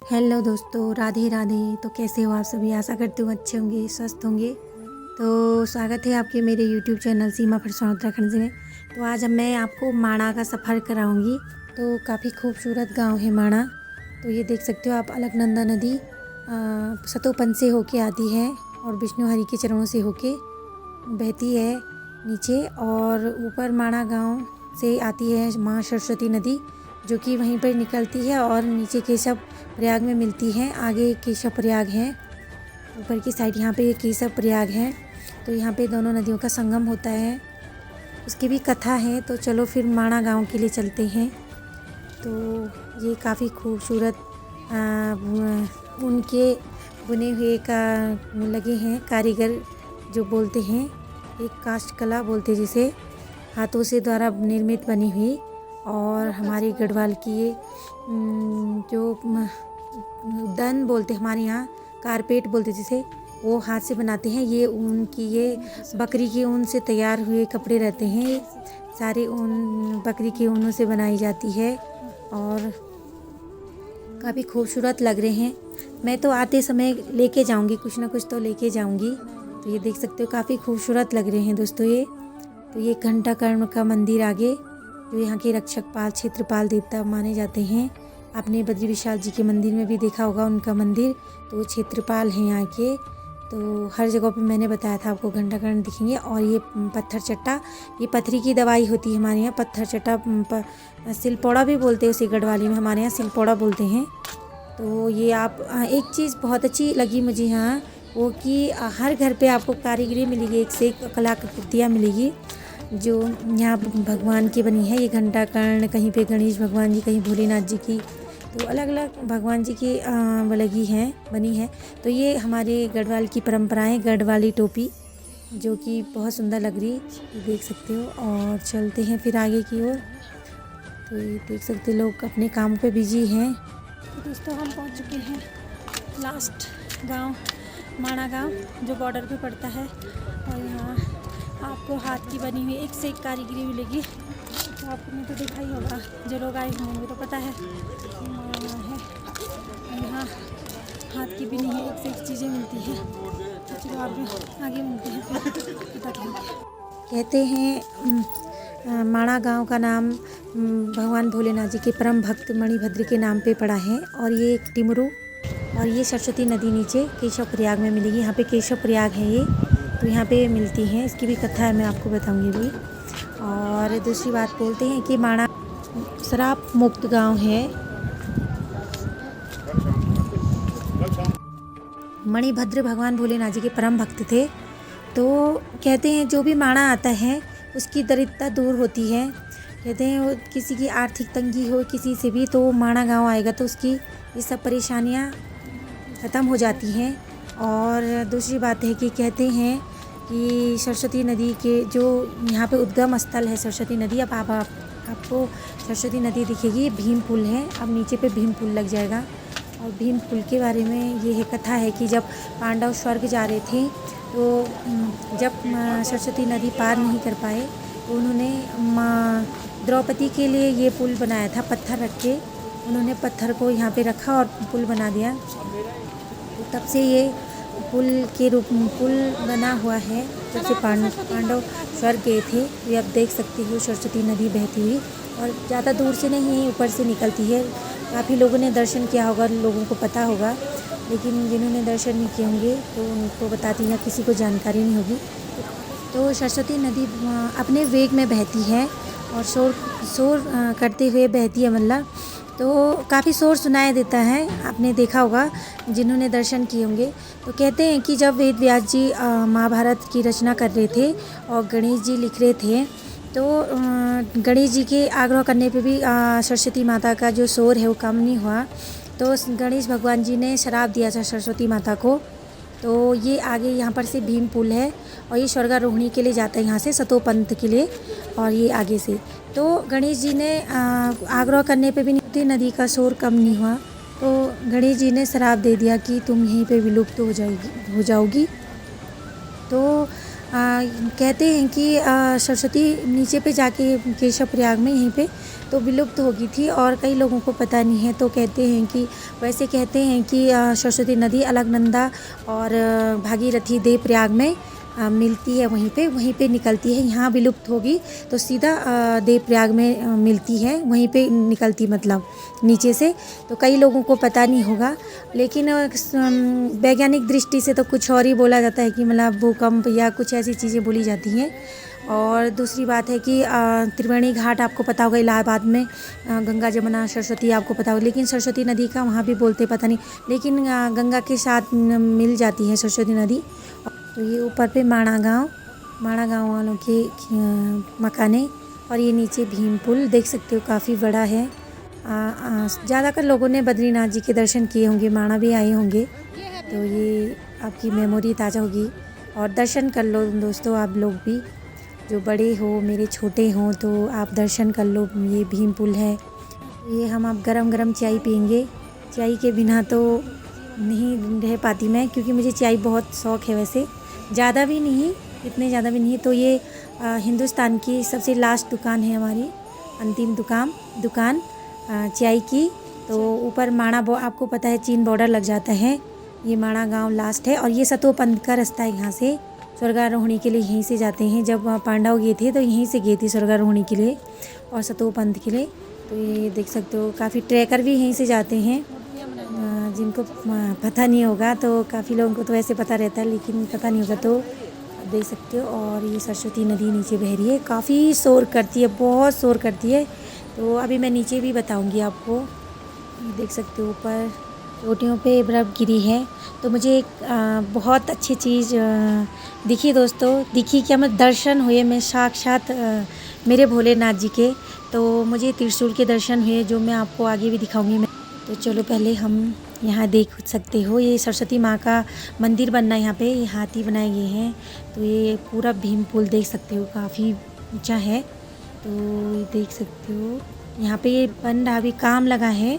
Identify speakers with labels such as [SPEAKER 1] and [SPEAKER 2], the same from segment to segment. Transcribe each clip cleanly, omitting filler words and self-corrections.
[SPEAKER 1] Hello दोस्तों, राधे राधे। तो कैसे हो आप सभी? आशा करती हूँ अच्छे होंगे, स्वस्थ होंगे। तो स्वागत है आपके मेरे यूट्यूब चैनल सीमा फरसान उत्तराखंड में। तो आज अब मैं आपको माणा का सफ़र कराऊंगी। तो काफ़ी खूबसूरत गांव है माणा। तो ये देख सकते हो आप, अलकनंदा नदी सतोपन से होके आती है और विष्णु हरि के चरणों से होके बहती है नीचे, और ऊपर माणा गांव से आती है माँ सरस्वती नदी, जो कि वहीं पर निकलती है और नीचे केशव प्रयाग में मिलती है। आगे केशव प्रयाग है, ऊपर की साइड यहाँ पे केशव प्रयाग है। तो यहाँ पे दोनों नदियों का संगम होता है, उसकी भी कथा है। तो चलो फिर माणा गांव के लिए चलते हैं। तो ये काफ़ी खूबसूरत उनके बुने हुए का लगे हैं कारीगर, जो बोलते हैं एक काष्ठ कला बोलते हैं, जिसे हाथों से द्वारा निर्मित बनी हुई। और हमारे गढ़वाल की ये जो दन बोलते हमारे यहाँ, कारपेट बोलते जिसे, वो हाथ से बनाते हैं। ये ऊन की, ये बकरी के ऊन से तैयार हुए कपड़े रहते हैं। सारे ऊन बकरी के ऊनों से बनाई जाती है और काफ़ी खूबसूरत लग रहे हैं। मैं तो आते समय लेके जाऊंगी, कुछ ना कुछ तो लेके जाऊंगी। तो ये देख सकते हो, काफ़ी खूबसूरत लग रहे हैं दोस्तों ये। तो ये घंटाकर्ण का मंदिर आगे, जो यहाँ के रक्षकपाल क्षेत्रपाल देवता माने जाते हैं। आपने बद्री विशाल जी के मंदिर में भी देखा होगा उनका मंदिर। तो वो क्षेत्रपाल हैं यहाँ के। तो हर जगह पे मैंने बताया था आपको घंटाकर्ण दिखेंगे। और ये पत्थर चट्टा, ये पथरी की दवाई होती है हमारे यहाँ। पत्थर चट्टा सिलपौड़ा भी बोलते हैं उसे गढ़वाली में, हमारे यहाँ सिलपौड़ा बोलते हैं। तो ये आप एक चीज़ बहुत अच्छी लगी मुझे यहाँ, वो कि हर घर पे आपको कारीगरी मिलेगी, एक से एक कलाकृतियाँ मिलेगी जो यहाँ भगवान की बनी है। ये घंटाकर्ण, कहीं पे गणेश भगवान जी, कहीं भोलेनाथ जी की। तो अलग अलग भगवान जी की लगी हैं, बनी है। तो ये हमारे गढ़वाल की परंपराएं, गढ़वाली टोपी, जो कि बहुत सुंदर लग रही, ये देख सकते हो। और चलते हैं फिर आगे की ओर। तो ये देख सकते लोग अपने काम पे बिजी हैं। तो दोस्तों हम पहुंच चुके हैं लास्ट गांव, माणा गांव, जो बॉर्डर पे पड़ता है। और यहाँ आपको हाथ की बनी हुई एक से एक कारीगरी मिलेगी। तो आपने तो देखा ही होगा, जो लोग आए होंगे तो पता है माणा है। यहाँ हाथ की बनी हुई एक से एक चीज़ें मिलती हैं। तो चलो आगे मिलते हैं, फिर बताते हैं। कहते हैं माणा गांव का नाम भगवान भोलेनाथ जी के परम भक्त मणिभद्र के नाम पे पड़ा है। और ये एक टिमरू, और ये सरस्वती नदी नीचे केशव प्रयाग में मिलेगी। यहाँ पे केशव प्रयाग है ये, तो यहाँ पे मिलती हैं। इसकी भी कथा है, मैं आपको बताऊंगी भी। और दूसरी बात बोलते हैं कि माणा शराब मुक्त गांव है। मणिभद्र भगवान भोलेनाथ जी के परम भक्त थे। तो कहते हैं जो भी माणा आता है उसकी दरिद्रता दूर होती है। कहते हैं वो किसी की आर्थिक तंगी हो किसी से भी, तो माणा गांव आएगा तो उसकी ये सब परेशानियां ख़त्म हो जाती हैं। और दूसरी बात है कि कहते हैं कि सरस्वती नदी के जो यहाँ पे उद्गम स्थल है सरस्वती नदी, अब आपको सरस्वती नदी दिखेगी, भीम पुल है, अब नीचे पे भीम पुल लग जाएगा। और भीम पुल के बारे में ये है कथा है कि जब पांडव स्वर्ग जा रहे थे, तो जब सरस्वती नदी पार नहीं कर पाए, तो उन्होंने माँ द्रौपदी के लिए ये पुल बनाया था, पत्थर रख के उन्होंने पत्थर को यहाँ पे रखा और पुल बना दिया। तब से ये पुल बना हुआ है, जब से पांडव स्वर्ग गए थे। ये आप देख सकते हो सरस्वती नदी बहती हुई, और ज़्यादा दूर से नहीं, ऊपर से निकलती है। काफ़ी लोगों ने दर्शन किया होगा, लोगों को पता होगा, लेकिन जिन्होंने दर्शन नहीं किए होंगे तो उनको बताती हैं, किसी को जानकारी नहीं होगी। तो सरस्वती नदी अपने वेग में बहती है और शोर करते हुए बहती है, मतलब तो काफ़ी शोर सुनाई देता है, आपने देखा होगा जिन्होंने दर्शन किए होंगे। तो कहते हैं कि जब वेद व्यास जी महाभारत की रचना कर रहे थे और गणेश जी लिख रहे थे, तो गणेश जी के आग्रह करने पे भी सरस्वती माता का जो शोर है वो कम नहीं हुआ। तो गणेश भगवान जी ने श्राप दिया था सरस्वती माता को। तो ये आगे यहाँ पर से भीम पुल है, और ये स्वर्गारोहिणी के लिए जाता है यहाँ से सतोपंथ के लिए, और ये आगे से। तो गणेश जी ने आग्रह करने पे भी नदी का शोर कम नहीं हुआ। तो गणेश जी ने श्राप दे दिया कि तुम यहीं पे विलुप्त हो जाओगी। तो कहते हैं कि सरस्वती नीचे पे जाके केशव प्रयाग में यहीं पे तो विलुप्त हो गई थी और कई लोगों को पता नहीं है। तो कहते हैं कि वैसे कहते हैं कि सरस्वती नदी अलकनंदा और भागीरथी देव प्रयाग में मिलती है, वहीं पे निकलती है। यहाँ विलुप्त होगी तो सीधा देव प्रयाग में मिलती है, वहीं पे निकलती मतलब नीचे से। तो कई लोगों को पता नहीं होगा, लेकिन वैज्ञानिक दृष्टि से तो कुछ और ही बोला जाता है कि मतलब भूकंप या कुछ ऐसी चीज़ें बोली जाती हैं। और दूसरी बात है कि त्रिवेणी घाट आपको पता होगा इलाहाबाद में, गंगा जमुना सरस्वती आपको पता होगा, लेकिन सरस्वती नदी का वहाँ भी बोलते पता नहीं, लेकिन गंगा के साथ मिल जाती है सरस्वती नदी। तो ये ऊपर पे माणा गांव वालों के मकान है। और ये नीचे भीम पुल देख सकते हो, काफ़ी बड़ा है। ज़्यादातर लोगों ने बद्रीनाथ जी के दर्शन किए होंगे, माणा भी आए होंगे, तो ये आपकी मेमोरी ताज़ा होगी। और दर्शन कर लो दोस्तों, आप लोग भी, जो बड़े हो मेरे छोटे हों, तो आप दर्शन कर लो। ये भीम पुल है। ये हम आप गरम गरम चाय पियेंगे। चाय के बिना तो नहीं रह पाती मैं, क्योंकि मुझे चाय बहुत शौक़ है, वैसे ज़्यादा भी नहीं, इतने ज़्यादा भी नहीं। तो ये हिंदुस्तान की सबसे लास्ट दुकान है हमारी, अंतिम दुकान चाय की। तो ऊपर माणा आपको पता है चीन बॉर्डर लग जाता है, ये माणा गांव लास्ट है। और ये सतोपंथ का रास्ता है, यहाँ से स्वर्गारोहणी के लिए यहीं से जाते हैं। जब पांडव गए थे तो यहीं से गए थे स्वर्गारोहणी के लिए और सतोपंथ के लिए। तो ये देख सकते हो, काफ़ी ट्रैकर भी यहीं से जाते हैं। जिनको पता नहीं होगा, तो काफ़ी लोगों को तो वैसे पता रहता है, लेकिन पता नहीं होगा तो देख सकते हो। और ये सरस्वती नदी नीचे बह रही है, काफ़ी शोर करती है, बहुत शोर करती है। तो अभी मैं नीचे भी बताऊंगी आपको। देख सकते हो ऊपर चोटियों पे बर्फ़ गिरी है। तो मुझे एक बहुत अच्छी चीज़ दिखी दोस्तों, दिखी क्या, मैं दर्शन हुए, मैं साक्षात मेरे भोलेनाथ जी के। तो मुझे त्रिशूल के दर्शन हुए, जो मैं आपको आगे भी दिखाऊंगी। तो चलो पहले हम यहाँ देख सकते हो, ये सरस्वती माँ का मंदिर बनना है यहाँ पे, ये हाथी बनाए गए हैं। तो ये पूरा भीम पुल देख सकते हो, काफ़ी ऊंचा है। तो ये देख सकते हो, यहाँ पे ये बन रहा, अभी काम लगा है,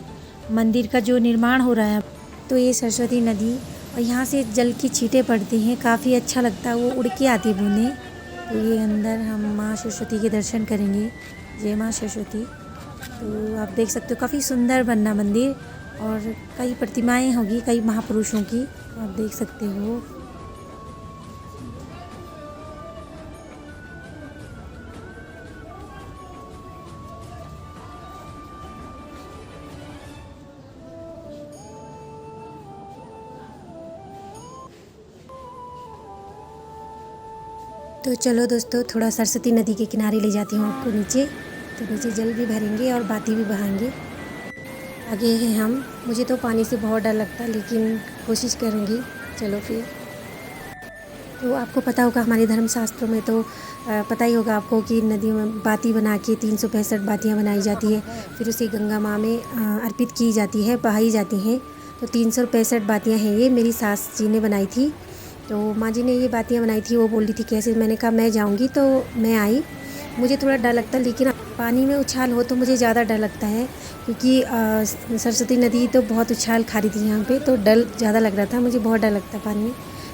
[SPEAKER 1] मंदिर का जो निर्माण हो रहा है। तो ये सरस्वती नदी, और यहाँ से जल की छींटें पड़ती हैं, काफ़ी अच्छा लगता है, वो उड़ के आती बूंदें। तो ये अंदर हम माँ सरस्वती के दर्शन करेंगे। जय माँ सरस्वती। तो आप देख सकते हो, काफ़ी सुंदर बनना मंदिर, और कई प्रतिमाएं होगी कई महापुरुषों की, तो आप देख सकते हो। तो चलो दोस्तों, थोड़ा सरस्वती नदी के किनारे ले जाती हूँ आपको नीचे। तो नीचे जल भी भरेंगे और बाती भी बहाएंगे। आगे हैं हम, मुझे तो पानी से बहुत डर लगता है, लेकिन कोशिश करूँगी। चलो फिर। तो आपको पता होगा हमारे धर्मशास्त्रों में तो पता ही होगा आपको कि नदियों में बाती बना के 365 बातियाँ बनाई जाती है, फिर उसे गंगा माँ में अर्पित की जाती है, बहाई जाती हैं। तो 365 बातियाँ हैं, ये मेरी सास जी ने बनाई थी। तो माँ जी ने ये बातियाँ बनाई थी, वो बोल रही थी कैसे, मैंने कहा मैं जाऊँगी, तो मैं आई। मुझे थोड़ा डर लगता है, लेकिन पानी में उछाल हो तो मुझे ज़्यादा डर लगता है, क्योंकि सरस्वती नदी तो बहुत उछाल खा रही थी यहाँ पे, तो डर ज़्यादा लग रहा था, मुझे बहुत डर लगता है पानी में।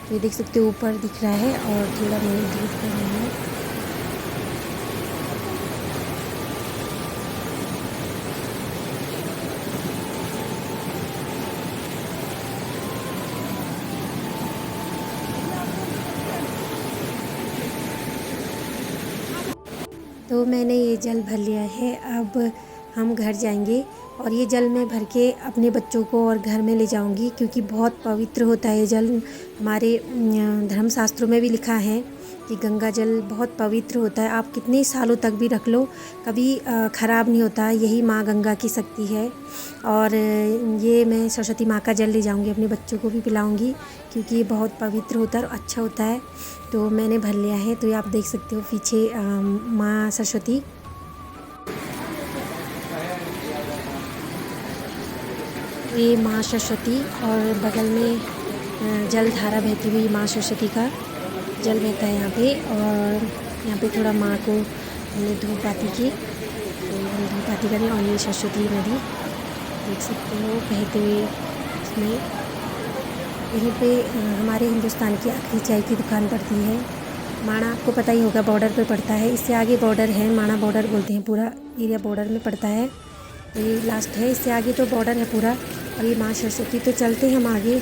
[SPEAKER 1] तो ये देख सकते हो ऊपर दिख रहा है, और थोड़ा मैं धूप कर रही हूँ। तो मैंने ये जल भर लिया है, अब हम घर जाएंगे, और ये जल मैं भर के अपने बच्चों को और घर में ले जाऊंगी, क्योंकि बहुत पवित्र होता है ये जल। हमारे धर्मशास्त्रों में भी लिखा है कि गंगा जल बहुत पवित्र होता है, आप कितने सालों तक भी रख लो, कभी ख़राब नहीं होता। यही माँ गंगा की शक्ति है। और ये मैं सरस्वती माँ का जल ले जाऊंगी, अपने बच्चों को भी पिलाऊंगी, क्योंकि ये बहुत पवित्र होता है और अच्छा होता है। तो मैंने भर लिया है। तो ये आप देख सकते हो पीछे माँ सरस्वती। ये माँ सरस्वती, और बगल में जल धारा बहती हुई माँ सरस्वती का जल बहता है यहाँ पे। और यहाँ पे थोड़ा माँ को हमने धूप आती की, तो हम धूप आती करें। और ये सरस्वती नदी देख सकते हो बहते हुए इसमें। यहीं पे हमारे हिंदुस्तान की आखिरी चाय की दुकान पड़ती है। माणा आपको पता ही होगा बॉर्डर पे पड़ता है, इससे आगे बॉर्डर है, माणा बॉर्डर बोलते हैं, पूरा एरिया बॉर्डर में पड़ता है। तो ये लास्ट है, इससे आगे तो बॉर्डर है पूरा। और ये माँ सरस्वती। तो चलते हैं हम आगे।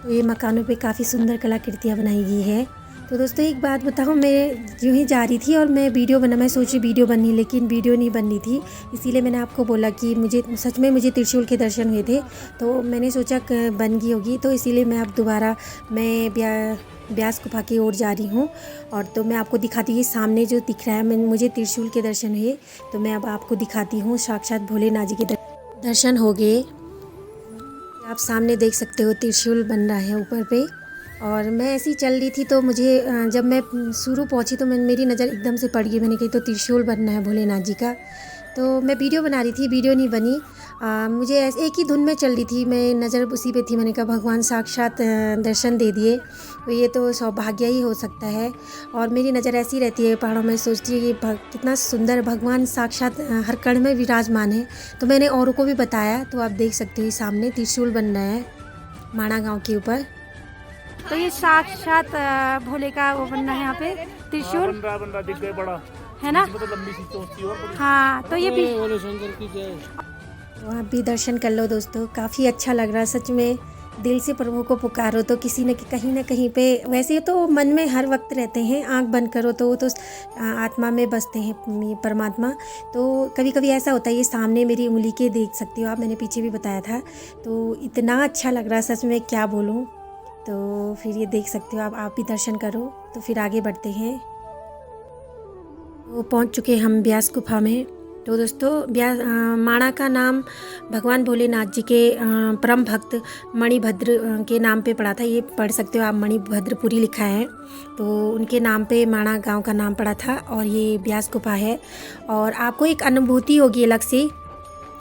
[SPEAKER 1] तो ये मकानों पे काफ़ी सुंदर कलाकृतियाँ बनाई गई है। तो दोस्तों एक बात बताऊँ, मैं यूँ ही जा रही थी और मैं सोची वीडियो बननी, लेकिन वीडियो नहीं बननी थी। इसीलिए मैंने आपको बोला कि मुझे सच में त्रिशूल के दर्शन हुए थे, तो मैंने सोचा बन गई होगी, तो इसीलिए मैं अब दोबारा ब्यास गुफा की ओर जा रही हूँ। और तो मैं आपको दिखाती हूँ, सामने जो दिख रहा है, मुझे त्रिशूल के दर्शन हुए, तो मैं अब आपको दिखाती हूँ। साक्षात भोलेनाथ जी के दर्शन हो गए। आप सामने देख सकते हो त्रिशूल बन रहा है ऊपर पे। और मैं ऐसी चल रही थी, तो मुझे जब मैं शुरू पहुंची तो मेरी नज़र एकदम से पड़ गई। मैंने कही तो त्रिशूल बनना है भोलेनाथ जी का। तो मैं वीडियो बना रही थी, वीडियो नहीं बनी। मुझे ऐसे एक ही धुन में चल रही थी, मैं नज़र उसी पे थी। मैंने कहा भगवान साक्षात दर्शन दे दिए, तो ये तो सौभाग्य ही हो सकता है। और मेरी नज़र ऐसी रहती है पहाड़ों में, सोचती है कि कितना सुंदर भगवान साक्षात हर कण में विराजमान है। तो मैंने औरों को भी बताया। तो आप देख सकते हो सामने त्रिशूल बन रहा है माणा गाँव के ऊपर। तो ये साक्षात भोले का वो बनना है यहाँ पे त्रिशूल
[SPEAKER 2] बन रहा दिख गया बड़ा
[SPEAKER 1] है ना।
[SPEAKER 2] तो लंबी सी चोटी और बड़ी।
[SPEAKER 1] हाँ, तो ये भी
[SPEAKER 2] भोले शंकर की जय।
[SPEAKER 1] तो आप भी दर्शन कर लो दोस्तों, काफ़ी अच्छा लग रहा है सच में। दिल से प्रभु को पुकारो तो किसी न कहीं ना कहीं पे, वैसे तो मन में हर वक्त रहते हैं, आंख बंद करो तो वो तो आत्मा में बसते हैं ये परमात्मा। तो कभी कभी ऐसा होता है, ये सामने मेरी उंगली के देख सकते हो आप, मैंने पीछे भी बताया था। तो इतना अच्छा लग रहा है सच में, क्या बोलूँ। तो फिर ये देख सकते हो आप भी दर्शन करो। तो फिर आगे बढ़ते हैं। तो पहुंच चुके हम ब्यास गुफा में। तो दोस्तों माणा का नाम भगवान भोलेनाथ जी के परम भक्त मणिभद्र के नाम पे पड़ा था। ये पढ़ सकते हो आप, मणिभद्रपुरी लिखा है, तो उनके नाम पे माणा गांव का नाम पड़ा था। और ये ब्यास गुफा है। और आपको एक अनुभूति होगी अलग से,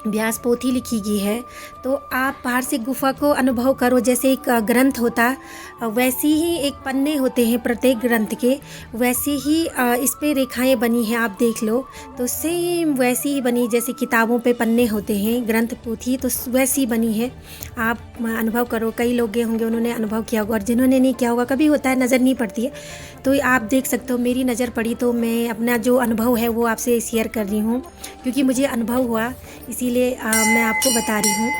[SPEAKER 1] ब्यास पोथी लिखी गई है, तो आप बाहर से गुफा को अनुभव करो। जैसे एक ग्रंथ होता, वैसे ही एक पन्ने होते हैं प्रत्येक ग्रंथ के, वैसे ही इस पे रेखाएं बनी हैं, आप देख लो। तो सेम वैसी ही बनी जैसे किताबों पे पन्ने होते हैं ग्रंथ पोथी, तो वैसी बनी है। आप अनुभव करो। कई लोग गए होंगे, उन्होंने अनुभव किया होगा, और जिन्होंने नहीं किया होगा, कभी होता है नज़र नहीं पड़ती है, तो आप देख सकते हो। मेरी नज़र पड़ी तो मैं अपना जो अनुभव है वो आपसे शेयर कर रही हूँ, क्योंकि मुझे अनुभव हुआ, इसीलिए मैं आपको बता रही हूँ।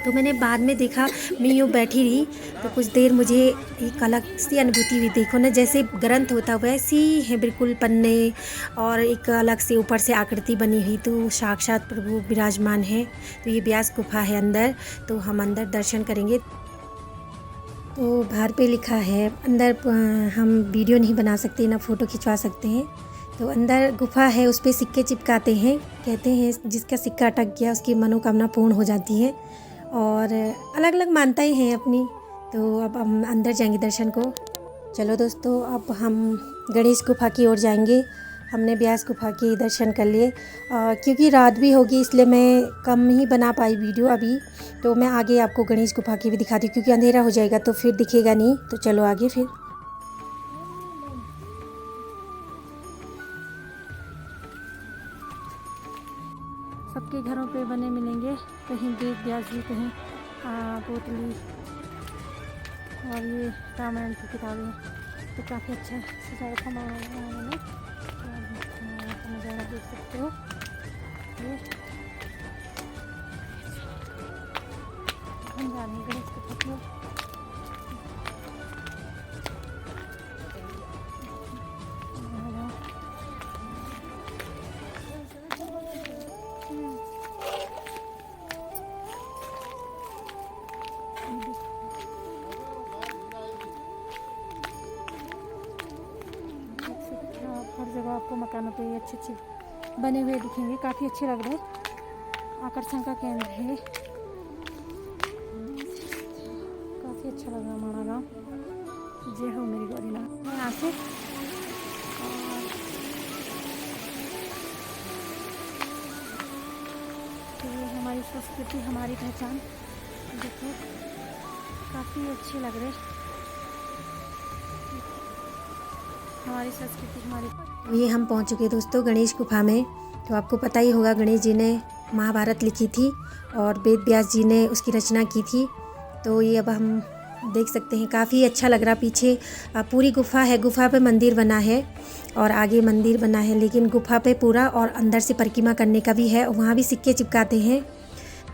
[SPEAKER 1] तो मैंने बाद में देखा, मैं यूँ बैठी रही तो कुछ देर मुझे एक अलग सी अनुभूति हुई। देखो ना, जैसे ग्रंथ होता वैसी है बिल्कुल पन्ने, और एक अलग से ऊपर से आकृति बनी हुई, तो साक्षात प्रभु विराजमान है। तो ये ब्यास गुफा है अंदर, तो हम अंदर दर्शन करेंगे। तो बाहर पे लिखा है, अंदर हम वीडियो नहीं बना सकते, ना फ़ोटो खिंचवा सकते हैं। तो अंदर गुफा है, उस पर सिक्के चिपकाते हैं, कहते हैं जिसका सिक्का अटक गया उसकी मनोकामना पूर्ण हो जाती है। और अलग अलग मान्यताएं हैं अपनी। तो अब हम अंदर जाएंगे दर्शन को। चलो दोस्तों, अब हम गणेश गुफा की ओर जाएंगे। हमने ब्यास गुफा के दर्शन कर लिए, क्योंकि रात भी होगी इसलिए मैं कम ही बना पाई वीडियो अभी। तो मैं आगे आपको गणेश गुफा की भी दिखाती हूँ, क्योंकि अंधेरा हो जाएगा तो फिर दिखेगा नहीं। तो चलो आगे फिर। सबके घरों पे बने मिलेंगे, कहीं वेद व्यास जी, कहीं पोतली, और ये रामायण की किताबें। तो काफ़ी अच्छा सजाया था उन्होंने, नज़ारा देख सकते हो। ये हम जा रहे हैं गणेश गुफा की ओर। हर जगह आपको मकानों पे अच्छे अच्छे बने हुए दिखेंगे, काफ़ी अच्छे लग रहे हैं, आकर्षण का केंद्र है। काफ़ी अच्छा लग रहा माणा गाँव। जय हो मेरी गौरीनाथ। यहाँ से तो ये हमारी संस्कृति, हमारी पहचान, देखो काफ़ी अच्छे लग रहे हैं। हमारी संस्कृति, हमारी। ये हम पहुंच चुके दोस्तों गणेश गुफा में। तो आपको पता ही होगा, गणेश जी ने महाभारत लिखी थी और वेद व्यास जी ने उसकी रचना की थी। तो ये अब हम देख सकते हैं काफ़ी अच्छा लग रहा। पीछे पूरी गुफ़ा है, गुफ़ा पे मंदिर बना है और आगे मंदिर बना है, लेकिन गुफ़ा पे पूरा और अंदर से परिक्रमा करने का भी है। वहाँ भी सिक्के चिपकाते हैं।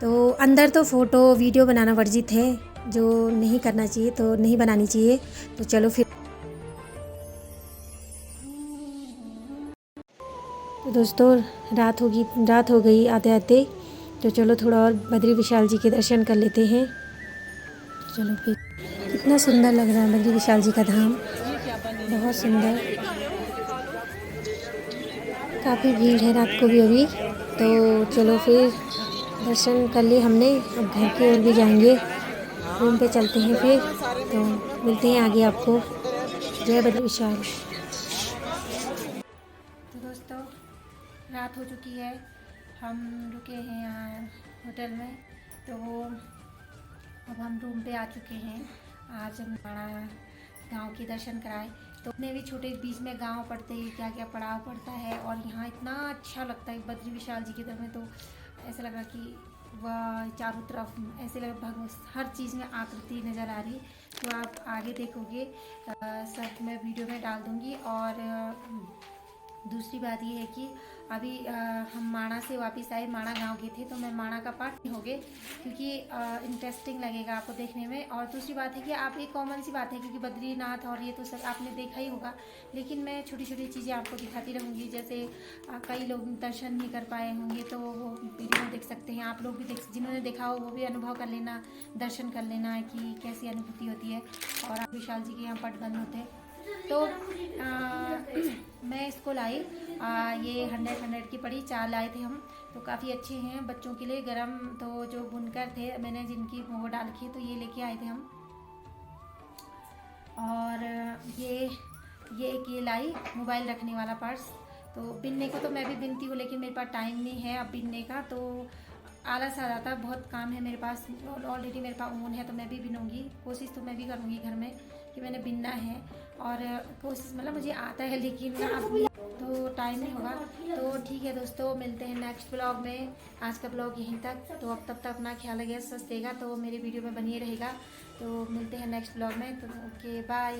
[SPEAKER 1] तो अंदर तो फ़ोटो वीडियो बनाना वर्जित है, जो नहीं करना चाहिए तो नहीं बनानी चाहिए। तो चलो फिर। तो दोस्तों रात हो गई आते आते। तो चलो थोड़ा और बद्री विशाल जी के दर्शन कर लेते हैं। चलो फिर। कितना सुंदर लग रहा है बद्री विशाल जी का धाम, बहुत सुंदर। काफ़ी भीड़ है रात को भी अभी। तो चलो फिर दर्शन कर लिए हमने, अब घर की ओर भी जाएंगे, रूम पे चलते हैं फिर। तो मिलते हैं आगे आपको। जय बद्री विशाल। तो दोस्तों रात हो चुकी है, हम रुके हैं यहाँ होटल में। तो अब हम रूम पे आ चुके हैं। आज हम माणा गांव के दर्शन कराए। तो अपने भी छोटे बीच में गांव पड़ते हैं, क्या क्या पड़ाव पड़ता है, और यहाँ इतना अच्छा लगता है बद्री विशाल जी की तरफ में। तो ऐसा लगा कि वह चारों तरफ ऐसे लगा हर चीज़ में आकृति नज़र आ रही। तो आप आगे देखोगे, सब मैं वीडियो में डाल दूँगी। और दूसरी बात ये है कि अभी हम माणा से वापस आए, माणा गांव गए थे, तो मैं माणा का पार्ट हो गए, क्योंकि इंटरेस्टिंग लगेगा आपको देखने में। और दूसरी बात है कि आप एक कॉमन सी बात है, क्योंकि बद्रीनाथ और ये तो सब आपने देखा ही होगा, लेकिन मैं छोटी छोटी चीज़ें आपको दिखाती रहूँगी। जैसे कई लोग दर्शन नहीं कर पाए होंगे तो वो वीडियो में देख सकते हैं। आप लोग भी जिन्होंने देखा हो वो भी अनुभव कर लेना, दर्शन कर लेना कि कैसी अनुभूति होती है। और आप विशाल जी के यहाँ पट बंद होते हैं। तो मैं इसको लाई, ये 100 की पड़ी, 4 लाए थे हम। तो काफ़ी अच्छे हैं बच्चों के लिए गरम। तो जो बुनकर थे मैंने जिनकी वो डाल रखी, तो ये लेके आए थे हम। और ये एक ये लाई मोबाइल रखने वाला पर्स। तो बिनने को तो मैं भी बिनती हूँ, लेकिन मेरे पास टाइम नहीं है अब बिनने का, तो आलस आ जाता है। बहुत काम है मेरे पास, ऑलरेडी मेरे पास ऊन है, तो मैं भी बिनूंगी। कोशिश तो मैं भी करूँगी घर में कि मैंने बिनना है। और कोशिश मतलब मुझे आता है, लेकिन अब तो टाइम नहीं होगा। तो ठीक है दोस्तों, मिलते हैं नेक्स्ट ब्लॉग में। आज का ब्लॉग यहीं तक। तो अब तब तक अपना ख्याल रखिएगा, स्वस्थ रहेगा, तो मेरे वीडियो में बनिए रहेगा। तो मिलते हैं नेक्स्ट ब्लॉग में। तो ओके बाय।